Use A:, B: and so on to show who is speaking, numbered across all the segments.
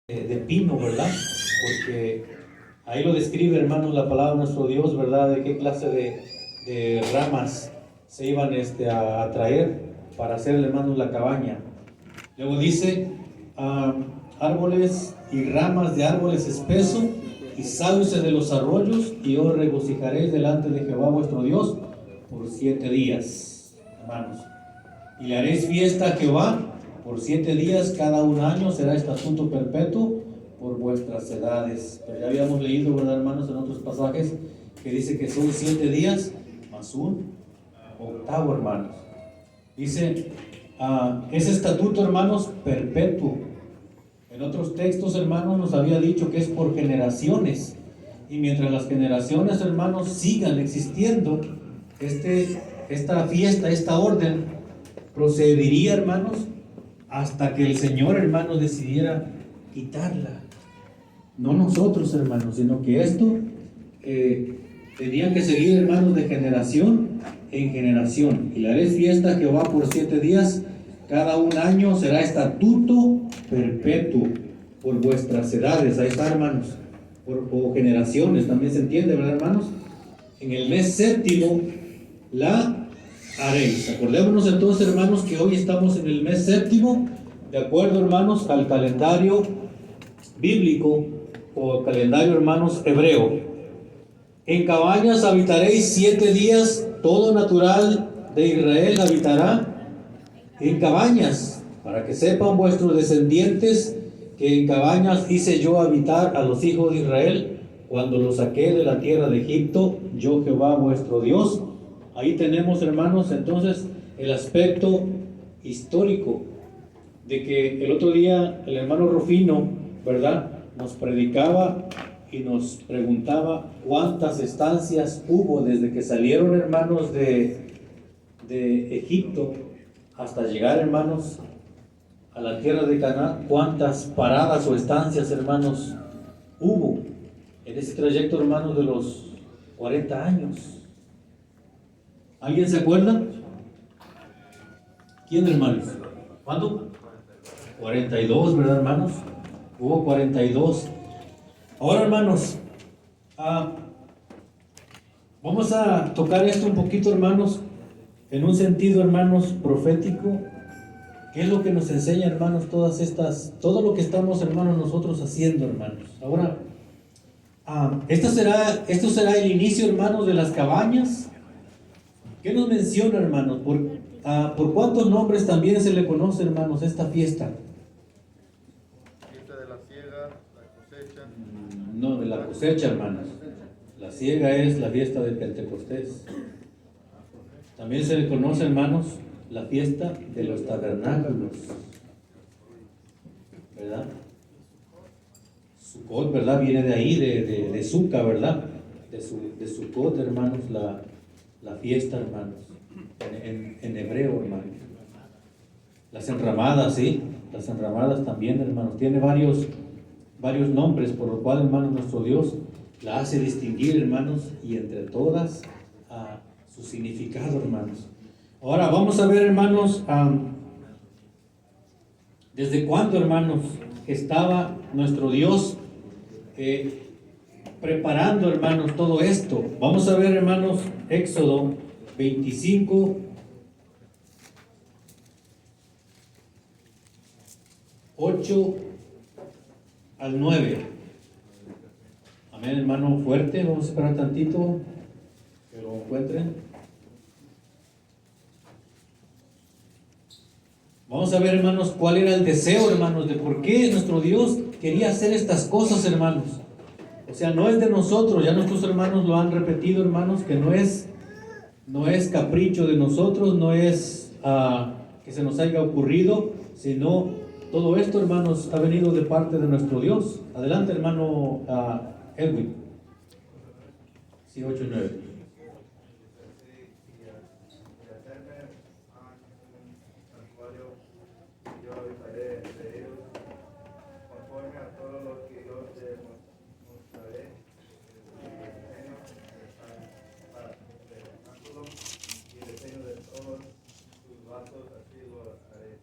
A: de pino, ¿verdad? Porque ahí lo describe, hermanos, la palabra de nuestro Dios, ¿verdad? De qué clase de ramas se iban a traer para hacer, hermanos, la cabaña. Luego dice, árboles y ramas de árboles espesos y sauces de los arroyos, y os regocijaréis delante de Jehová vuestro Dios por 7 días, hermanos. Y le haréis fiesta a Jehová por 7 días, cada un año será estatuto perpetuo por vuestras edades. Pero ya habíamos leído, ¿verdad, hermanos, en otros pasajes, que dice que son 7 días más un octavo, hermanos. Dice, ese estatuto, hermanos, perpetuo. En otros textos, hermanos, nos había dicho que es por generaciones. Y mientras las generaciones, hermanos, sigan existiendo, esta fiesta, esta orden, procedería, hermanos, hasta que el Señor, hermanos, decidiera quitarla. No nosotros, hermanos, sino que esto tenía que seguir, hermanos, de generación en generación. Y le haréis fiesta a Jehová por 7 días, cada un año será estatuto perpetuo por vuestras edades. Ahí está, hermanos, por generaciones, también se entiende, ¿verdad, hermanos? En el mes séptimo la haréis. Acordémonos entonces, hermanos, que hoy estamos en el mes séptimo, de acuerdo, hermanos, al calendario bíblico o calendario, hermanos, hebreo. En cabañas habitaréis 7 días, todo natural de Israel habitará en cabañas, para que sepan vuestros descendientes que en cabañas hice yo habitar a los hijos de Israel cuando los saqué de la tierra de Egipto, yo Jehová vuestro Dios. Ahí tenemos, hermanos, entonces el aspecto histórico de que el otro día el hermano Rufino, ¿verdad?, nos predicaba y nos preguntaba cuántas estancias hubo desde que salieron, hermanos, de Egipto hasta llegar, hermanos, a la tierra de Canaán. Cuántas paradas o estancias, hermanos, hubo en ese trayecto, hermanos, de los 40 años. ¿Alguien se acuerda? ¿Quién, hermanos? ¿Cuándo? 42, ¿verdad, hermanos? Hubo 42. Ahora, hermanos, vamos a tocar esto un poquito, hermanos, en un sentido, hermanos, profético. ¿Qué es lo que nos enseña, hermanos, todo lo que estamos, hermanos, nosotros haciendo, hermanos? Ahora, esto será el inicio, hermanos, de las cabañas. ¿Qué nos menciona, hermanos? ¿Por cuántos nombres también se le conoce, hermanos, esta fiesta?
B: Fiesta de la siega, la cosecha.
A: No, de la cosecha, hermanos. La siega es la fiesta de Pentecostés. También se le conoce, hermanos, la fiesta de los tabernáculos, ¿verdad? Sukkot, ¿verdad? Viene de ahí, de Sukkah, ¿verdad? De Sukkot, hermanos, la fiesta, hermanos, en hebreo, hermanos. Las enramadas, ¿sí? Las enramadas también, hermanos, tiene varios nombres, por lo cual, hermanos, nuestro Dios la hace distinguir, hermanos, y entre todas su significado, hermanos. Ahora vamos a ver, hermanos, desde cuándo, hermanos, estaba nuestro Dios preparando, hermanos, todo esto. Vamos a ver, hermanos, Éxodo 25, 8 al 9. Amén, hermano, fuerte. Vamos a esperar tantito que lo encuentren. Vamos a ver, hermanos, cuál era el deseo, hermanos, de por qué nuestro Dios quería hacer estas cosas, hermanos. O sea, no es de nosotros, ya nuestros hermanos lo han repetido, hermanos, que no es capricho de nosotros, no es que se nos haya ocurrido, sino todo esto, hermanos, ha venido de parte de nuestro Dios. Adelante, hermano Edwin. Sí, 8 y 9.
B: Yo habitaré entre ellos, conforme a todo lo que yo te mostraré, el diseño para el tabernáculo y el diseño de todos sus vasos, así lo haré.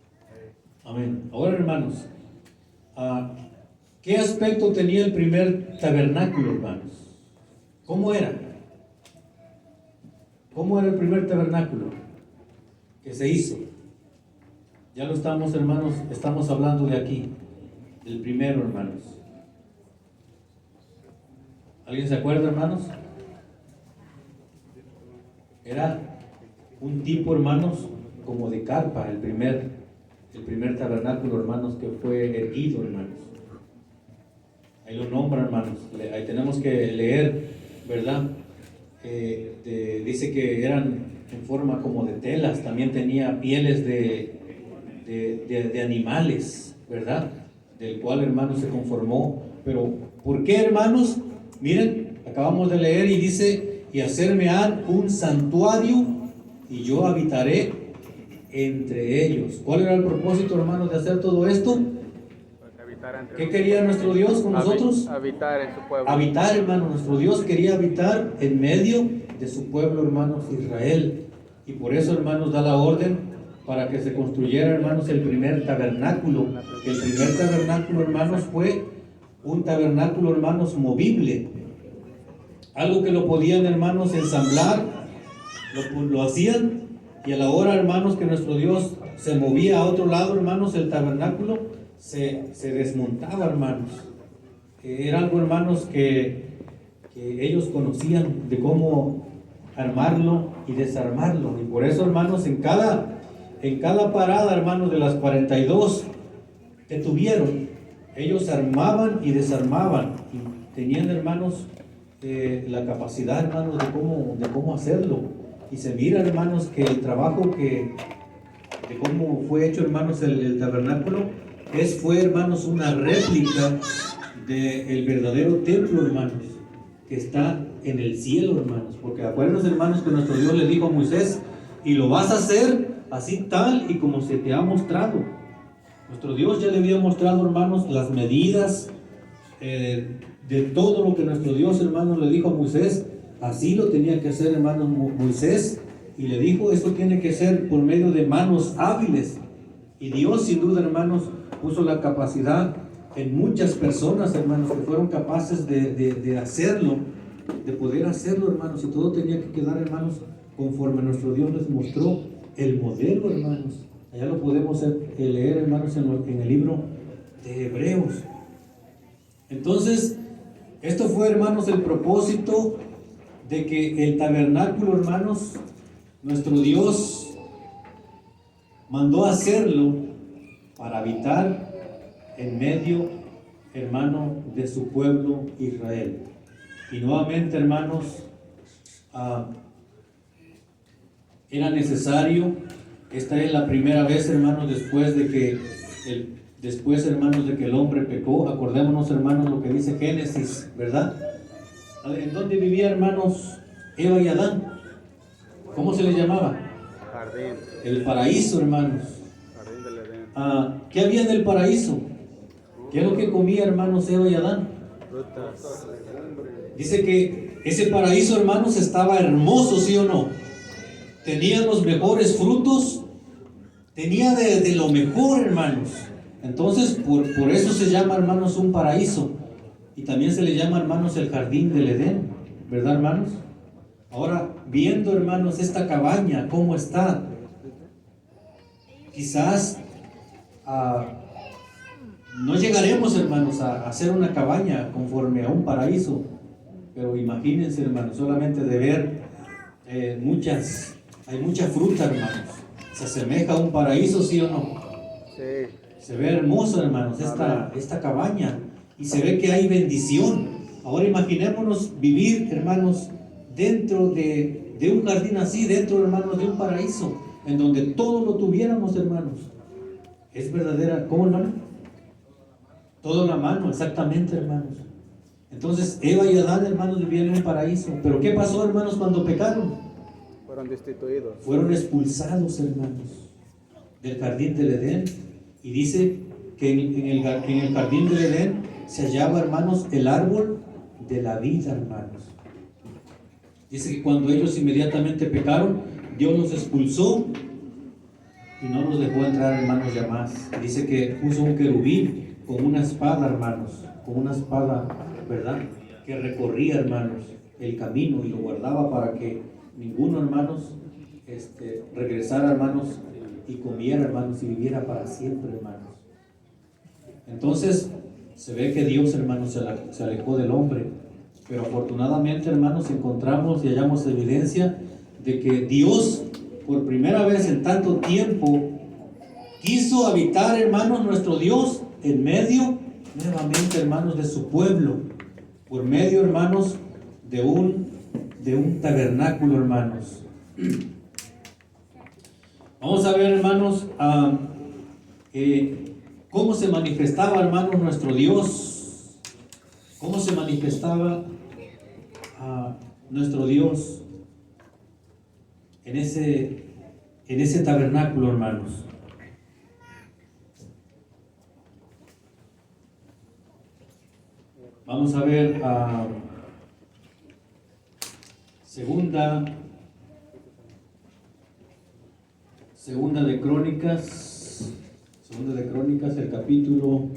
A: Amén. Ahora, hermanos, ¿Qué aspecto tenía el primer tabernáculo, hermanos? ¿Cómo era? ¿Cómo era el primer tabernáculo que se hizo? Ya lo estamos, hermanos, estamos hablando de aquí, del primero, hermanos. ¿Alguien se acuerda, hermanos? Era un tipo, hermanos, como de carpa, el primer tabernáculo, hermanos, que fue erguido, hermanos. Ahí lo nombra, hermanos. Ahí tenemos que leer, ¿verdad? Dice que eran en forma como de telas, también tenía pieles de animales, ¿verdad? Del cual, hermanos, se conformó. Pero, ¿por qué, hermanos? Miren, acabamos de leer y dice, y hacerme han un santuario y yo habitaré entre ellos. ¿Cuál era el propósito, hermanos, de hacer todo esto? ¿Qué quería nuestro Dios con nosotros?
C: Habitar en su pueblo.
A: Habitar, hermanos. Nuestro Dios quería habitar en medio de su pueblo, hermanos, Israel. Y por eso, hermanos, da la orden para que se construyera, hermanos, el primer tabernáculo. El primer tabernáculo, hermanos, fue un tabernáculo, hermanos, movible. Algo que lo podían, hermanos, ensamblar, lo hacían. Y a la hora, hermanos, que nuestro Dios se movía a otro lado, hermanos, el tabernáculo se desmontaba, hermanos. Era algo, hermanos, que ellos conocían de cómo armarlo y desarmarlo. Y por eso, hermanos, en cada parada, hermanos, de las 42 que tuvieron, ellos armaban y desarmaban. Y tenían, hermanos, la capacidad, hermanos, de cómo hacerlo. Y se mira, hermanos, que el trabajo de cómo fue hecho, hermanos, el tabernáculo, fue, hermanos, una réplica del verdadero templo, hermanos, que está en el cielo, hermanos. Porque acuérdense, hermanos, que nuestro Dios le dijo a Moisés, y lo vas a hacer así tal y como se te ha mostrado. Nuestro Dios ya le había mostrado, hermanos, las medidas de todo lo que nuestro Dios, hermanos, le dijo a Moisés. Así lo tenía que hacer, hermanos, Moisés. Y le dijo, esto tiene que ser por medio de manos hábiles. Y Dios, sin duda, hermanos, puso la capacidad en muchas personas, hermanos, que fueron capaces de hacerlo, de poder hacerlo, hermanos. Y todo tenía que quedar, hermanos, conforme nuestro Dios les mostró el modelo, hermanos. Allá lo podemos leer, hermanos, en el libro de Hebreos. Entonces, esto fue, hermanos, el propósito de que el tabernáculo, hermanos, nuestro Dios mandó hacerlo para habitar en medio, hermano, de su pueblo Israel. Y nuevamente, hermanos, era necesario. Esta es la primera vez, hermanos, después, hermanos, de que el hombre pecó. Acordémonos, hermanos, lo que dice Génesis, ¿verdad? ¿En dónde vivía, hermanos, Eva y Adán? ¿Cómo se les llamaba?
C: Jardín.
A: El paraíso, hermanos.
C: Jardín del Edén.
A: ¿Qué había en el paraíso? ¿Qué es lo que comía, hermanos, Eva y Adán?
C: Frutas.
A: Dice que ese paraíso, hermanos, estaba hermoso, ¿sí o no? Tenía los mejores frutos, tenía de lo mejor, hermanos. Entonces, por eso se llama, hermanos, un paraíso. Y también se le llama, hermanos, el jardín del Edén, ¿verdad, hermanos? Ahora, viendo, hermanos, esta cabaña, cómo está, quizás no llegaremos, hermanos, a hacer una cabaña conforme a un paraíso, pero imagínense, hermanos, solamente de ver hay mucha fruta, hermanos. ¿Se asemeja a un paraíso, sí o no?
C: Sí.
A: Se ve hermoso, hermanos, esta cabaña, y se ve que hay bendición. Ahora imaginémonos vivir, hermanos, dentro de un jardín así, dentro, hermanos, de un paraíso, en donde todo lo tuviéramos, hermanos. Es verdadera, ¿cómo, hermano? Todo a la mano, exactamente, hermanos. Entonces, Eva y Adán, hermanos, vivían en un paraíso. Pero ¿qué pasó, hermanos, cuando pecaron?
C: Fueron destituidos.
A: Fueron expulsados, hermanos, del jardín del Edén. Y dice que en el jardín del Edén se hallaba, hermanos, el árbol de la vida, hermanos. Dice que cuando ellos inmediatamente pecaron, Dios los expulsó y no los dejó entrar, hermanos, ya más. Dice que puso un querubín con una espada, hermanos, con una espada, ¿verdad? Que recorría, hermanos, el camino y lo guardaba para que ninguno, hermanos, regresara, hermanos, y comiera, hermanos, y viviera para siempre, hermanos. Entonces, se ve que Dios, hermanos, se alejó del hombre, pero afortunadamente, hermanos, encontramos y hallamos evidencia de que Dios, por primera vez en tanto tiempo, quiso habitar, hermanos, nuestro Dios en medio, nuevamente, hermanos, de su pueblo, por medio, hermanos, de un tabernáculo, hermanos. Vamos a ver, hermanos, cómo se manifestaba, hermanos, nuestro Dios, cómo se manifestaba nuestro Dios en ese tabernáculo, hermanos. Vamos a ver segunda de Crónicas, el capítulo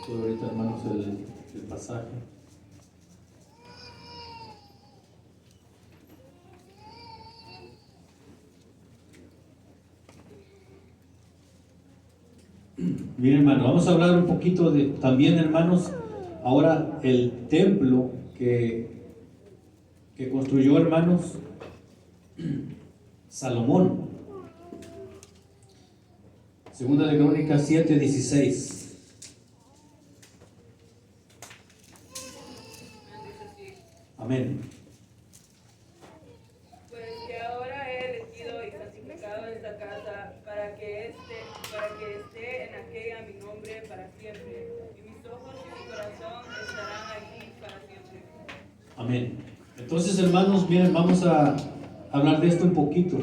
A: 'Estoy ahorita, hermanos, el pasaje. Miren, hermanos, vamos a hablar un poquito también, hermanos, ahora el templo que construyó, hermanos, Salomón. Segunda de Crónicas 7:16. Amén.
D: Pues que ahora he elegido y santificado esta casa para que esté en aquella mi nombre para siempre, y mis ojos y mi corazón estarán allí para siempre.
A: Amén. Entonces, hermanos, miren, vamos a hablar de esto un poquito.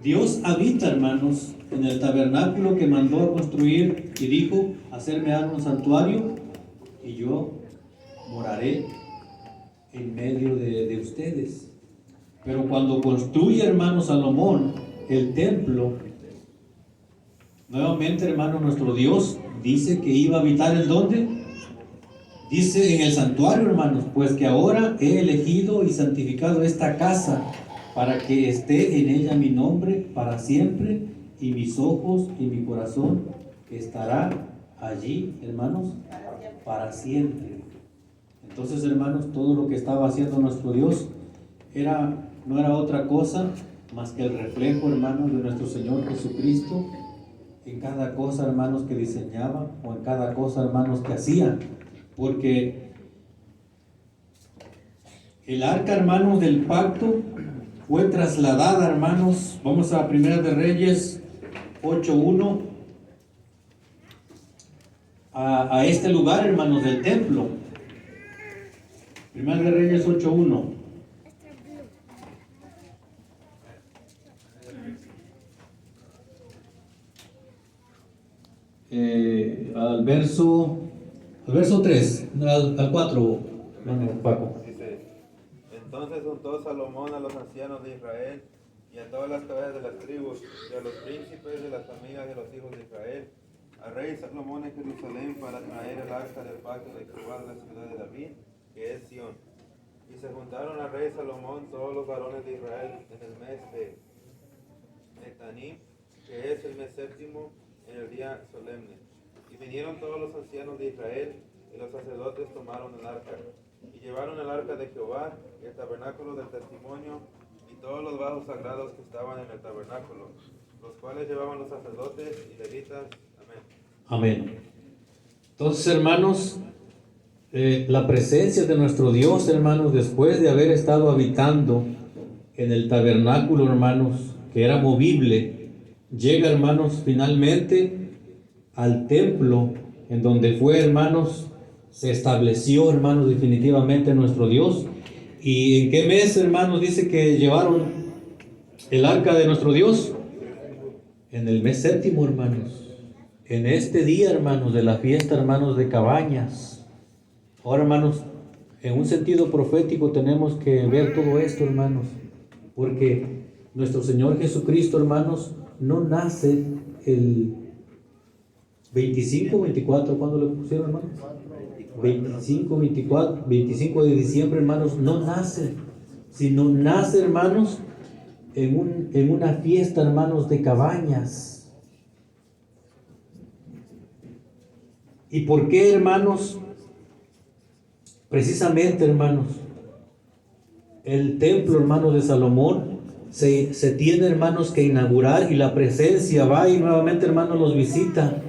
A: Dios habita, hermanos, en el tabernáculo que mandó a construir y dijo: hacerme un santuario y yo moraré en medio de ustedes. Pero cuando construye, hermano Salomón, el templo, nuevamente, hermano, nuestro Dios dice que iba a habitar ¿en dónde? Dice en el santuario, hermanos, pues que ahora he elegido y santificado esta casa para que esté en ella mi nombre para siempre, y mis ojos y mi corazón estará allí, hermanos, para siempre. Entonces, hermanos, todo lo que estaba haciendo nuestro Dios no era otra cosa más que el reflejo, hermanos, de nuestro Señor Jesucristo en cada cosa, hermanos, que diseñaba, o en cada cosa, hermanos, que hacía. Porque el arca, hermanos, del pacto fue trasladada, hermanos. Vamos a Primera de Reyes 8:1 a este lugar, hermanos, del templo. Primera de Reyes 8:1. Al verso 3, al 4, hermano Paco.
B: Dice: entonces juntó Salomón a los ancianos de Israel y a todas las cabezas de las tribus y a los príncipes de las familias de los hijos de Israel, al rey Salomón en Jerusalén, para traer el arca del pacto de Jehová de la ciudad de David, que es Sión. Y se juntaron al rey Salomón todos los varones de Israel en el mes de Etanim, que es el mes séptimo, en el día solemne. Y vinieron todos los ancianos de Israel, y los sacerdotes tomaron el arca, y llevaron el arca de Jehová, y el tabernáculo del testimonio, y todos los vasos sagrados que estaban en el tabernáculo, los cuales llevaban los sacerdotes y levitas. Amén.
A: Amén. Entonces, hermanos, la presencia de nuestro Dios, hermanos, después de haber estado habitando en el tabernáculo, hermanos, que era movible, llega, hermanos, finalmente al templo, en donde fue, hermanos, se estableció, hermanos, definitivamente nuestro Dios. ¿Y en qué mes, hermanos, dice que llevaron el arca de nuestro Dios? En el mes séptimo, hermanos. En este día, hermanos, de la fiesta, hermanos, de Cabañas. Ahora, hermanos, en un sentido profético tenemos que ver todo esto, hermanos, porque nuestro Señor Jesucristo, hermanos, no nace el 25, 24, ¿cuándo le pusieron, hermanos? 25, 24, 25 de diciembre, hermanos, no nace, sino nace, hermanos, en una fiesta, hermanos, de cabañas. ¿Y por qué, hermanos? Precisamente, hermanos, el templo, hermanos, de Salomón se tiene, hermanos, que inaugurar, y la presencia va y nuevamente, hermanos, los visita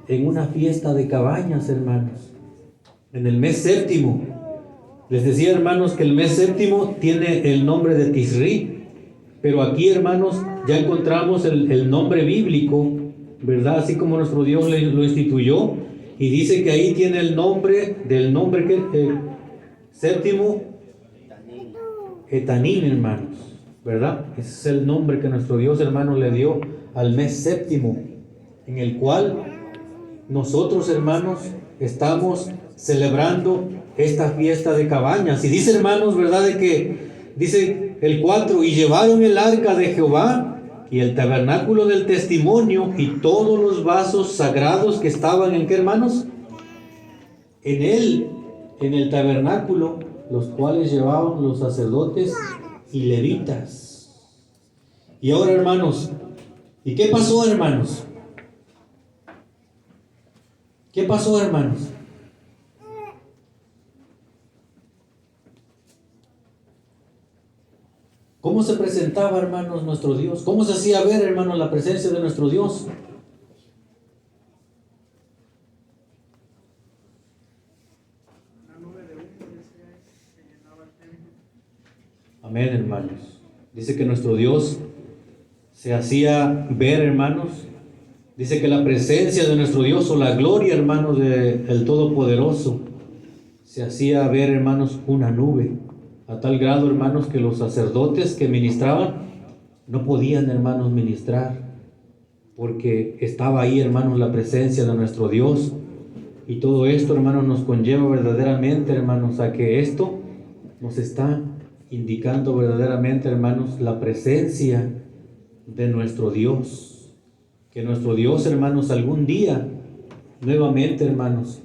A: en una fiesta de cabañas, hermanos, en el mes séptimo. Les decía, hermanos, que el mes séptimo tiene el nombre de Tisri, pero aquí, hermanos, ya encontramos el nombre bíblico, ¿verdad? Así como nuestro Dios lo instituyó, y dice que ahí tiene el nombre del nombre que séptimo, Etanín, hermanos, ¿verdad? Ese es el nombre que nuestro Dios, hermanos, le dio al mes séptimo, en el cual nosotros, hermanos, estamos celebrando esta fiesta de cabañas. Y dice, hermanos, ¿verdad? De que dice el 4, y llevaron el arca de Jehová y el tabernáculo del testimonio y todos los vasos sagrados que estaban en qué, hermanos, en el tabernáculo, los cuales llevaban los sacerdotes y levitas. Y ahora, hermanos, ¿y qué pasó, hermanos? ¿Qué pasó, hermanos? ¿Cómo se presentaba, hermanos, nuestro Dios? ¿Cómo se hacía ver, hermanos, la presencia de nuestro Dios? Amén, hermanos. Dice que nuestro Dios se hacía ver, hermanos. Dice que la presencia de nuestro Dios, o la gloria, hermanos, del Todopoderoso, se hacía ver, hermanos, una nube. A tal grado, hermanos, que los sacerdotes que ministraban no podían, hermanos, ministrar, porque estaba ahí, hermanos, la presencia de nuestro Dios. Y todo esto, hermanos, nos conlleva verdaderamente, hermanos, a que esto nos está indicando verdaderamente, hermanos, la presencia de nuestro Dios. Que nuestro Dios, hermanos, algún día, nuevamente, hermanos,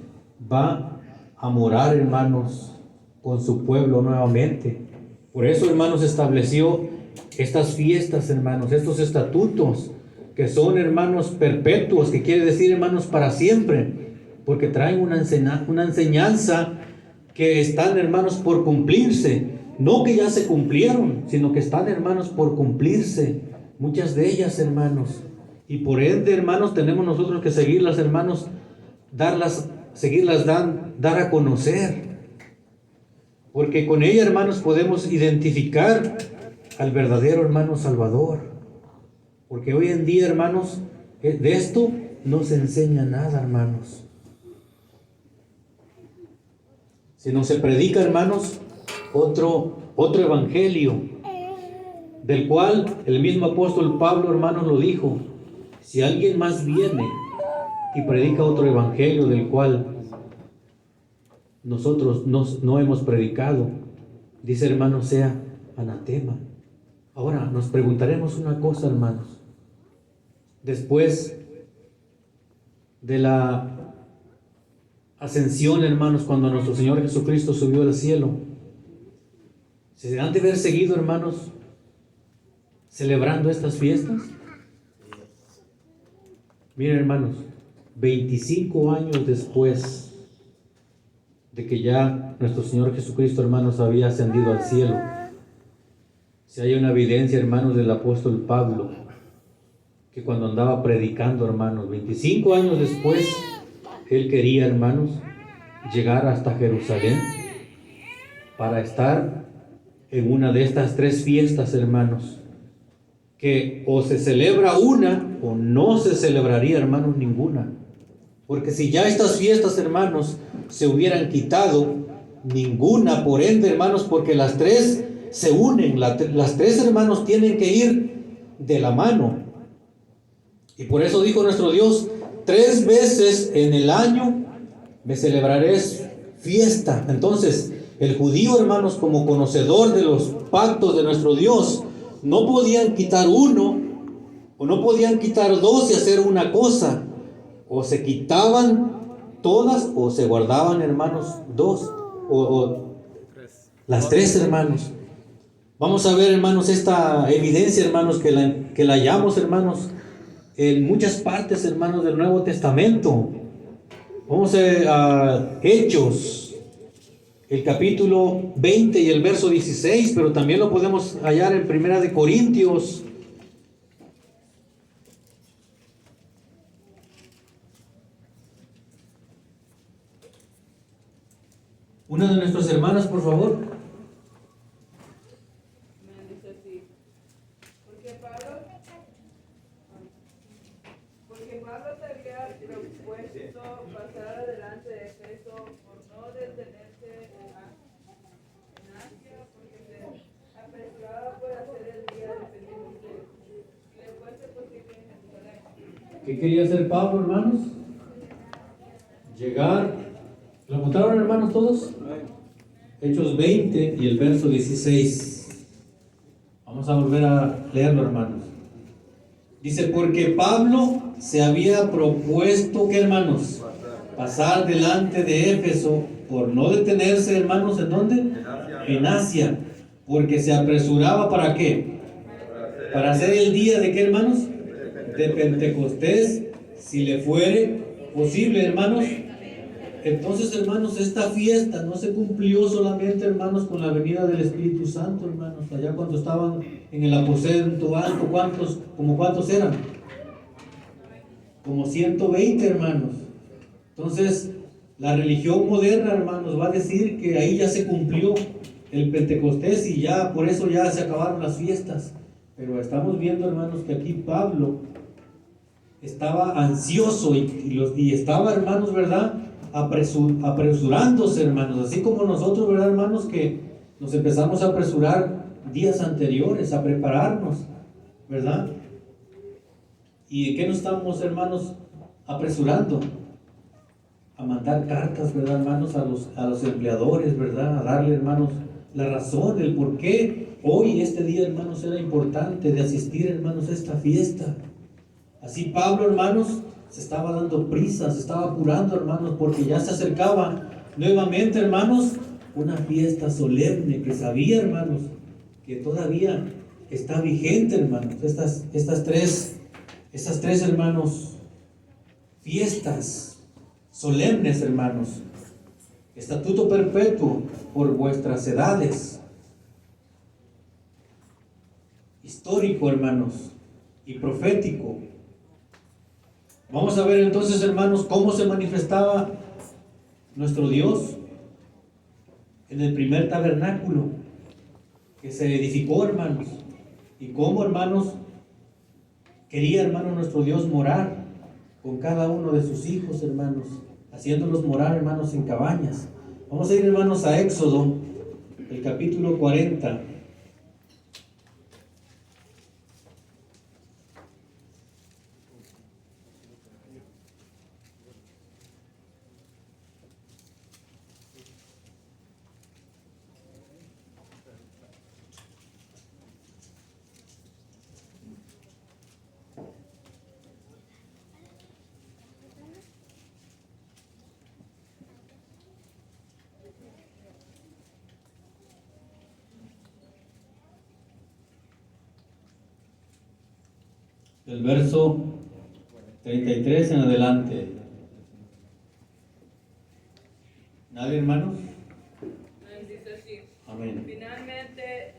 A: va a morar, hermanos, con su pueblo nuevamente. Por eso, hermanos, estableció estas fiestas, hermanos, estos estatutos, que son, hermanos, perpetuos, que quiere decir, hermanos, para siempre, porque traen una enseñanza que están, hermanos, por cumplirse. No que ya se cumplieron, sino que están, hermanos, por cumplirse. Muchas de ellas, hermanos. Y por ende, hermanos, tenemos nosotros que seguirlas, hermanos, dar a conocer. Porque con ella, hermanos, podemos identificar al verdadero hermano Salvador. Porque hoy en día, hermanos, de esto no se enseña nada, hermanos. Sino se predica, hermanos, otro evangelio, del cual el mismo apóstol Pablo, hermanos, lo dijo: si alguien más viene y predica otro evangelio del cual nosotros no hemos predicado, dice, hermanos, sea anatema. Ahora nos preguntaremos una cosa, hermanos. Después de la ascensión, hermanos, cuando nuestro Señor Jesucristo subió al cielo, ¿se han de haber seguido, hermanos, celebrando estas fiestas? Miren, hermanos, 25 años después de que ya nuestro Señor Jesucristo, hermanos, había ascendido al cielo, si hay una evidencia, hermanos, del apóstol Pablo, que cuando andaba predicando, hermanos, 25 años después, él quería, hermanos, llegar hasta Jerusalén para estar en una de estas 3 fiestas, hermanos, que o se celebra una o no se celebraría, hermanos, ninguna. Porque si ya estas fiestas, hermanos, se hubieran quitado, ninguna, por ende, hermanos, porque las 3 se unen, las 3, hermanos, tienen que ir de la mano. Y por eso dijo nuestro Dios: 3 veces en el año me celebraré fiesta. Entonces, El judío, hermanos, como conocedor de los pactos de nuestro Dios, no podían quitar uno o no podían quitar dos y hacer una cosa. O se quitaban todas o se guardaban, hermanos, dos o las tres, hermanos. Vamos a ver, hermanos, esta evidencia, hermanos, que la hallamos, hermanos, en muchas partes, hermanos, del Nuevo Testamento. Vamos a Hechos, el capítulo 20 y el verso 16, pero también lo podemos hallar en Primera de Corintios. Una de nuestras hermanas, por favor.
D: Me dice así. Porque Pablo se había propuesto pasar adelante de Efeso por no detenerse en Asia, porque se apresuraba por hacer el día de Pentecostés, y le fuese posible en Jerusalén.
A: ¿Qué quería hacer Pablo, hermanos? Llegar. ¿Lo encontraron, hermanos, todos? Hechos 20 y el verso 16. Vamos a volver a leerlo, hermanos. Dice, porque Pablo se había propuesto, ¿qué, hermanos? Pasar delante de Éfeso por no detenerse, hermanos, ¿en dónde? En Asia. Porque se apresuraba, ¿para qué? Para hacer el día de ¿qué, hermanos? De Pentecostés, si le fuere posible, hermanos. Entonces, hermanos, esta fiesta no se cumplió solamente, hermanos, con la venida del Espíritu Santo, hermanos. Allá cuando estaban en el aposento alto, ¿cuántos eran? Como 120, hermanos. Entonces, la religión moderna, hermanos, va a decir que ahí ya se cumplió el Pentecostés y ya, por eso ya se acabaron las fiestas. Pero estamos viendo, hermanos, que aquí Pablo estaba ansioso y estaba, hermanos, ¿verdad? Apresurándose, hermanos, así como nosotros, ¿verdad, hermanos? Que nos empezamos a apresurar días anteriores, a prepararnos, ¿verdad? ¿Y en qué nos estamos, hermanos, apresurando? A mandar cartas, ¿verdad, hermanos? A los empleadores, ¿verdad? A darle, hermanos, la razón, el por qué hoy, este día, hermanos, era importante de asistir, hermanos, a esta fiesta. Así Pablo, hermanos, se estaba dando prisa, se estaba apurando, hermanos, porque ya se acercaba nuevamente, hermanos, una fiesta solemne que sabía, hermanos, que todavía está vigente, hermanos. Estas tres, hermanos, fiestas solemnes, hermanos. Estatuto perpetuo por vuestras edades. Histórico, hermanos, y profético. Vamos a ver entonces, hermanos, cómo se manifestaba nuestro Dios en el primer tabernáculo que se edificó, hermanos, y cómo, hermanos, quería, hermanos, nuestro Dios morar con cada uno de sus hijos, hermanos, haciéndolos morar, hermanos, en cabañas. Vamos a ir, hermanos, a Éxodo, el capítulo 40. Del verso 33 en adelante. ¿Nadie, hermanos?
D: Dice así.
A: Amén.
D: Finalmente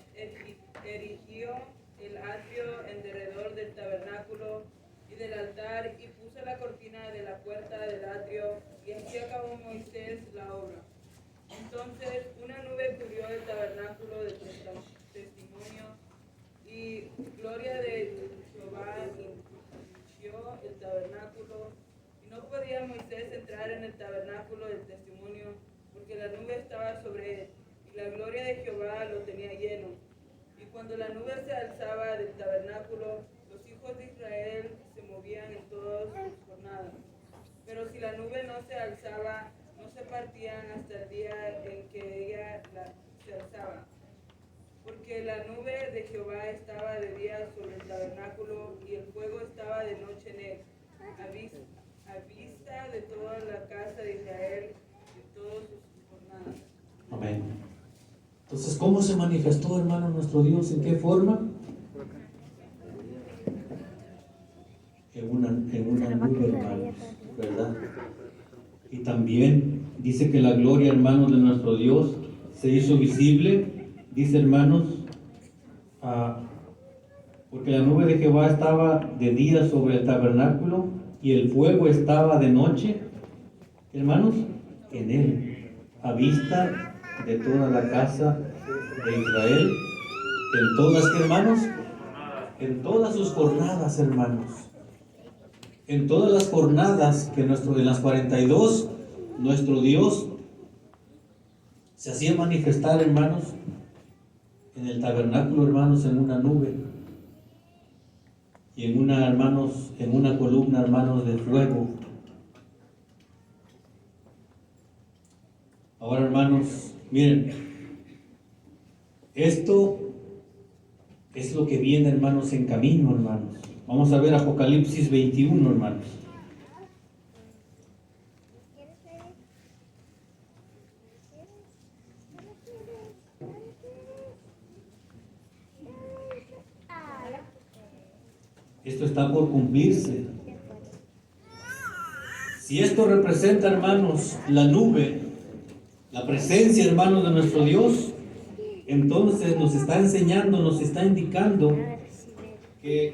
D: erigió el atrio en derredor del tabernáculo y del altar y puso la cortina de la puerta del atrio, y así acabó Moisés la obra. Entonces una nube cubrió el tabernáculo del testimonio, y gloria de Jehová hinchió el tabernáculo, y no podía Moisés entrar en el tabernáculo del testimonio, porque la nube estaba sobre él, y la gloria de Jehová lo tenía lleno. Y cuando la nube se alzaba del tabernáculo, los hijos de Israel se movían en todas sus jornadas. Pero si la nube no se alzaba, no se partían hasta el día en que ella la que la nube de Jehová estaba de día sobre el tabernáculo y el fuego estaba de noche en él, a vista de toda la casa de Israel y todas sus jornadas.
A: Amén. Entonces, ¿cómo se manifestó, hermano, nuestro Dios? ¿En qué forma? En una nube, hermanos, ¿verdad? Y también dice que la gloria, hermanos, de nuestro Dios se hizo visible, dice, hermanos, porque la nube de Jehová estaba de día sobre el tabernáculo y el fuego estaba de noche, hermanos, en él, a vista de toda la casa de Israel, en todas, ¿qué, hermanos? En todas sus jornadas, hermanos. En todas las jornadas que en las 42, nuestro Dios se hacía manifestar, hermanos, en el tabernáculo, hermanos, en una nube y en una columna, hermanos, de fuego. Ahora, hermanos, miren, esto es lo que viene, hermanos, en camino, hermanos. Vamos a ver Apocalipsis 21, hermanos. Esto está por cumplirse. Si esto representa, hermanos, la nube, la presencia, hermanos, de nuestro Dios, entonces nos está enseñando, nos está indicando que